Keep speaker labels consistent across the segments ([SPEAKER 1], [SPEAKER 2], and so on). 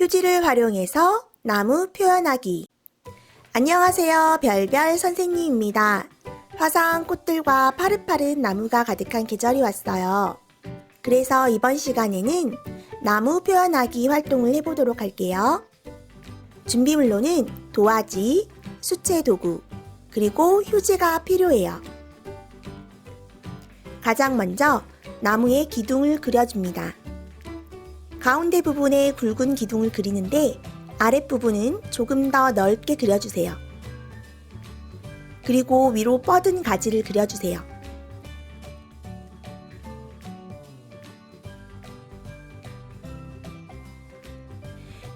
[SPEAKER 1] 휴지를 활용해서 나무 표현하기. 안녕하세요. 별별 선생님입니다. 화사한 꽃들과 파릇파릇 나무가 가득한 계절이 왔어요. 그래서 이번 시간에는 나무 표현하기 활동을 해보도록 할게요. 준비물로는 도화지, 수채 도구, 그리고 휴지가 필요해요. 가장 먼저 나무의 기둥을 그려줍니다. 가운데 부분에 굵은 기둥을 그리는데 아랫부분은 조금 더 넓게 그려주세요. 그리고 위로 뻗은 가지를 그려주세요.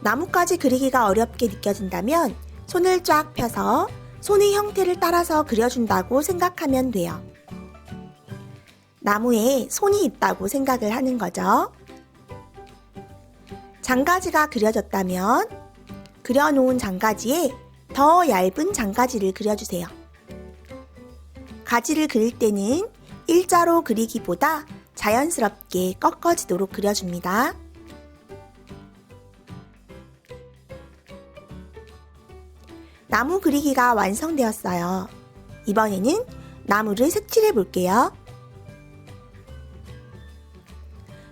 [SPEAKER 1] 나뭇가지 그리기가 어렵게 느껴진다면 손을 쫙 펴서 손의 형태를 따라서 그려준다고 생각하면 돼요. 나무에 손이 있다고 생각을 하는 거죠. 장가지가 그려졌다면 그려놓은 장가지에 더 얇은 장가지를 그려주세요. 가지를 그릴 때는 일자로 그리기보다 자연스럽게 꺾어지도록 그려줍니다. 나무 그리기가 완성되었어요. 이번에는 나무를 색칠해 볼게요.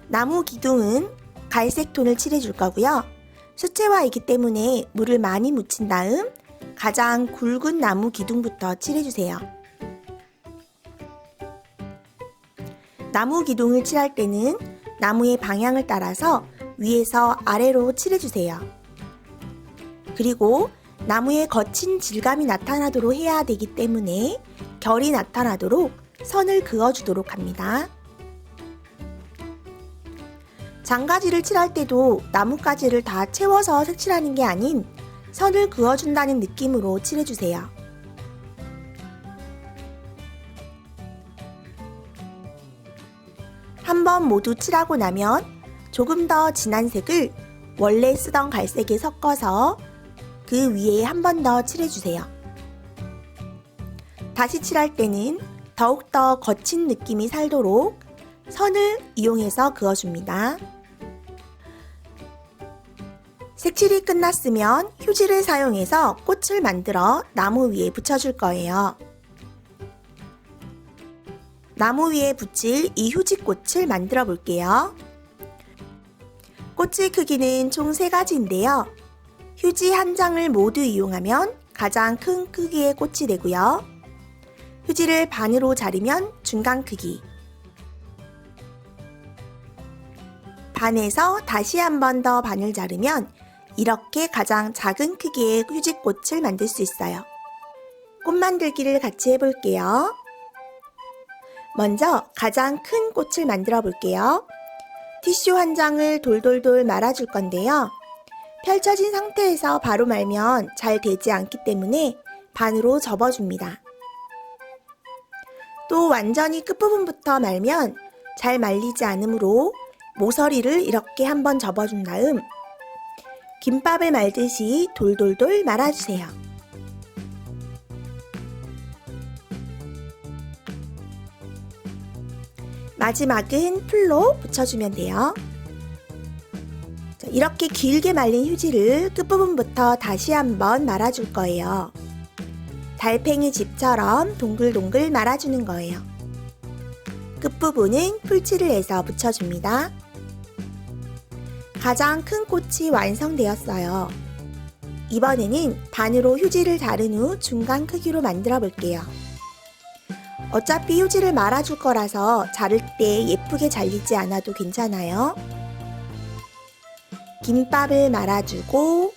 [SPEAKER 1] 나무 기둥은 갈색 톤을 칠해줄 거고요. 수채화이기 때문에 물을 많이 묻힌 다음 가장 굵은 나무 기둥부터 칠해주세요. 나무 기둥을 칠할 때는 나무의 방향을 따라서 위에서 아래로 칠해주세요. 그리고 나무의 거친 질감이 나타나도록 해야 되기 때문에 결이 나타나도록 선을 그어주도록 합니다. 장가지를 칠할 때도 나뭇가지를 다 채워서 색칠하는 게 아닌 선을 그어준다는 느낌으로 칠해주세요. 한번 모두 칠하고 나면 조금 더 진한 색을 원래 쓰던 갈색에 섞어서 그 위에 한 번 더 칠해주세요. 다시 칠할 때는 더욱더 거친 느낌이 살도록 선을 이용해서 그어줍니다. 색칠이 끝났으면 휴지를 사용해서 꽃을 만들어 나무 위에 붙여줄 거예요. 나무 위에 붙일 이 휴지꽃을 만들어 볼게요. 꽃의 크기는 총 3가지인데요. 휴지 한 장을 모두 이용하면 가장 큰 크기의 꽃이 되고요. 휴지를 반으로 자르면 중간 크기, 반에서 다시 한 번 더 반을 자르면 이렇게 가장 작은 크기의 휴지꽃을 만들 수 있어요. 꽃 만들기를 같이 해볼게요. 먼저 가장 큰 꽃을 만들어 볼게요. 티슈 한 장을 돌돌돌 말아줄 건데요. 펼쳐진 상태에서 바로 말면 잘 되지 않기 때문에 반으로 접어줍니다. 또 완전히 끝부분부터 말면 잘 말리지 않으므로 모서리를 이렇게 한번 접어준 다음 김밥을 말듯이 돌돌돌 말아주세요. 마지막은 풀로 붙여주면 돼요. 이렇게 길게 말린 휴지를 끝부분부터 다시 한번 말아줄 거예요. 달팽이 집처럼 동글동글 말아주는 거예요. 끝부분은 풀칠을 해서 붙여줍니다. 가장 큰 꽃이 완성되었어요. 이번에는 반으로 휴지를 자른 후 중간 크기로 만들어 볼게요. 어차피 휴지를 말아줄 거라서 자를 때 예쁘게 잘리지 않아도 괜찮아요. 김밥을 말아주고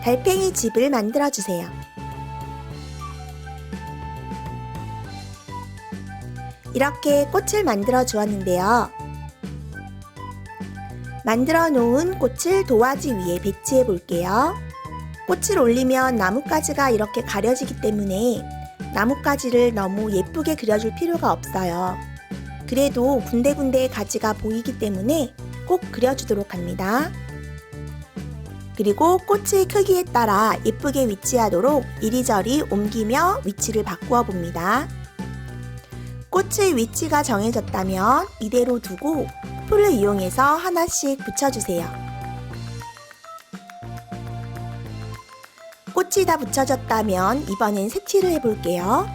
[SPEAKER 1] 달팽이 집을 만들어주세요. 이렇게 꽃을 만들어 주었는데요. 만들어 놓은 꽃을 도화지 위에 배치해 볼게요. 꽃을 올리면 나뭇가지가 이렇게 가려지기 때문에 나뭇가지를 너무 예쁘게 그려줄 필요가 없어요. 그래도 군데군데 가지가 보이기 때문에 꼭 그려주도록 합니다. 그리고 꽃의 크기에 따라 예쁘게 위치하도록 이리저리 옮기며 위치를 바꾸어 봅니다. 꽃의 위치가 정해졌다면 이대로 두고 풀을 이용해서 하나씩 붙여주세요. 꽃이 다 붙여졌다면 이번엔 색칠을 해볼게요.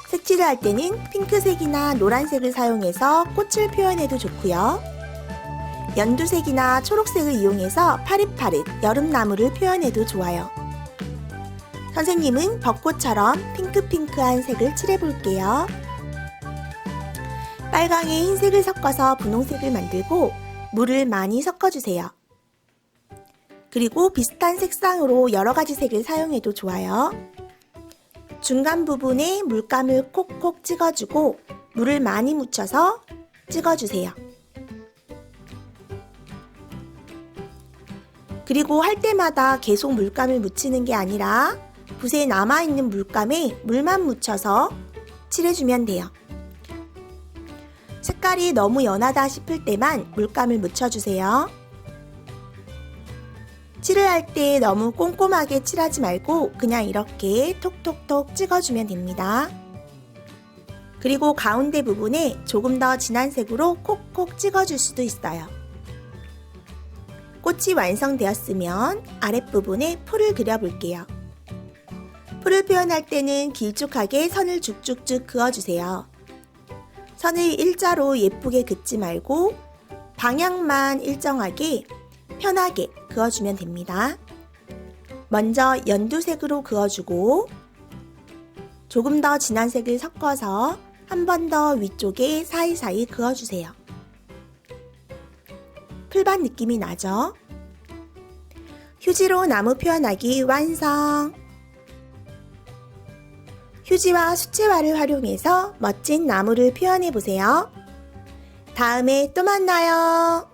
[SPEAKER 1] 색칠을 할 때는 핑크색이나 노란색을 사용해서 꽃을 표현해도 좋고요. 연두색이나 초록색을 이용해서 파릇파릇 여름나무를 표현해도 좋아요. 선생님은 벚꽃처럼 핑크핑크한 색을 칠해볼게요. 빨강에 흰색을 섞어서 분홍색을 만들고 물을 많이 섞어주세요. 그리고 비슷한 색상으로 여러가지 색을 사용해도 좋아요. 중간 부분에 물감을 콕콕 찍어주고 물을 많이 묻혀서 찍어주세요. 그리고 할 때마다 계속 물감을 묻히는 게 아니라 붓에 남아있는 물감에 물만 묻혀서 칠해주면 돼요. 색깔이 너무 연하다 싶을 때만 물감을 묻혀주세요. 칠을 할 때 너무 꼼꼼하게 칠하지 말고 그냥 이렇게 톡톡톡 찍어주면 됩니다. 그리고 가운데 부분에 조금 더 진한 색으로 콕콕 찍어줄 수도 있어요. 꽃이 완성되었으면 아랫부분에 풀을 그려볼게요. 풀을 표현할 때는 길쭉하게 선을 쭉쭉쭉 그어주세요. 선을 일자로 예쁘게 긋지 말고 방향만 일정하게 편하게 그어주면 됩니다. 먼저 연두색으로 그어주고 조금 더 진한 색을 섞어서 한 번 더 위쪽에 사이사이 그어주세요. 풀밭 느낌이 나죠? 휴지로 나무 표현하기 완성! 휴지와 수채화를 활용해서 멋진 나무를 표현해보세요. 다음에 또 만나요.